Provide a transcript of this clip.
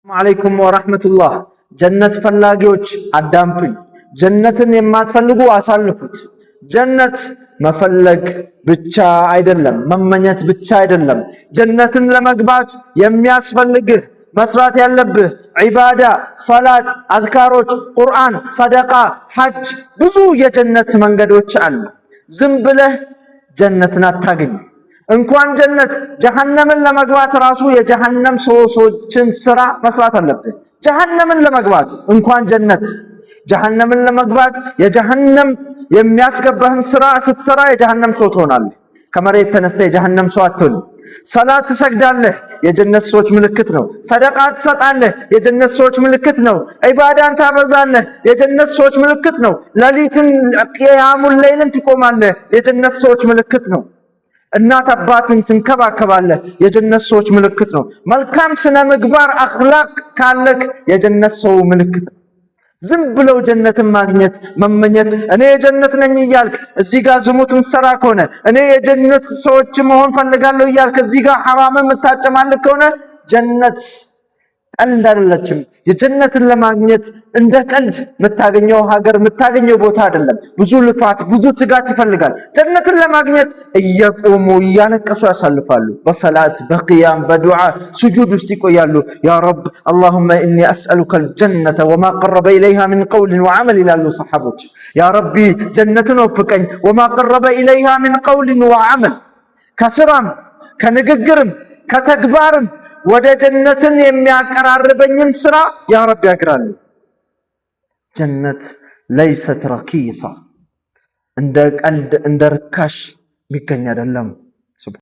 አለይኩም ወራህመቱላህ። ጀነት ፈላጊዎች አዳምጡኝ። ጀነትን የማትፈልጉ አሳልፉት። ጀነት መፈለግ ብቻ አይደለም፣ መመኘት ብቻ አይደለም። ጀነትን ለመግባት የሚያስፈልግህ መስራት ያለብህ ዒባዳ፣ ሰላት፣ አዝካሮች፣ ቁርአን፣ ሰደቃ፣ ሐጅ፣ ብዙ የጀነት መንገዶች አሉ። ዝም ብለህ ጀነትን አታገኝ። እንኳን ጀነት ጀሃነምን ለመግባት ራሱ የጀሃነም ሰዎችን ስራ መስራት አለብህ። ጀሃነምን ለመግባት እንኳን ጀነት ጀሃነምን ለመግባት የጀሃነም የሚያስገባህን ስራ ስትሰራ የጀሃነም ሰው ትሆናለህ። ከመሬት ተነስተህ የጀሃነም ሰው አትሆንም። ሰላት ትሰግዳለህ፣ የጀነት ሰዎች ምልክት ነው። ሰደቃ ትሰጣለህ፣ የጀነት ሰዎች ምልክት ነው። ዒባዳን ታበዛለህ፣ የጀነት ሰዎች ምልክት ነው። ሌሊትን ቂያሙል ለይልን ትቆማለህ፣ የጀነት ሰዎች ምልክት ነው። እናት አባትን ትንከባከባለህ፣ የጀነት ሰዎች ምልክት ነው። መልካም ስነ ምግባር አኽላቅ ካለክ የጀነት ሰው ምልክት ነው። ዝም ብለው ጀነትን ማግኘት መመኘት፣ እኔ የጀነት ነኝ እያልክ እዚህ ጋር ዝሙት ምትሰራ ከሆነ እኔ የጀነት ሰዎች መሆን ፈልጋለሁ እያልክ እዚህ ጋር ሐራም የምታጨማልቅ ከሆነ ጀነት ቀልድ አይደለችም። የጀነትን ለማግኘት እንደ ቀልድ የምታገኘው ሀገር የምታገኘው ቦታ አይደለም። ብዙ ልፋት፣ ብዙ ትጋት ይፈልጋል። ጀነትን ለማግኘት እየቆሙ እያለቀሱ ያሳልፋሉ። በሰላት በቅያም በዱዓ ስጁድ ውስጥ ይቆያሉ። ያ ረብ አላሁመ ኢኒ አስአሉከ አልጀነተ ወማ ቀረበ ኢለይሃ ሚን ቀውልን ወዐመል ይላሉ ሰሐቦች። ያ ረቢ ጀነትን ወፍቀኝ፣ ወማ ቀረበ ኢለይሃ ሚን ቀውልን ወዐመል፣ ከስራም ከንግግርም ከተግባርም ወደ ጀነትን የሚያቀራርበኝን ስራ ያ ረብ ያግራሉ። ጀነት ለይሰት ረኪሳ፣ እንደ ቀልድ እንደ ርካሽ የሚገኝ አይደለም።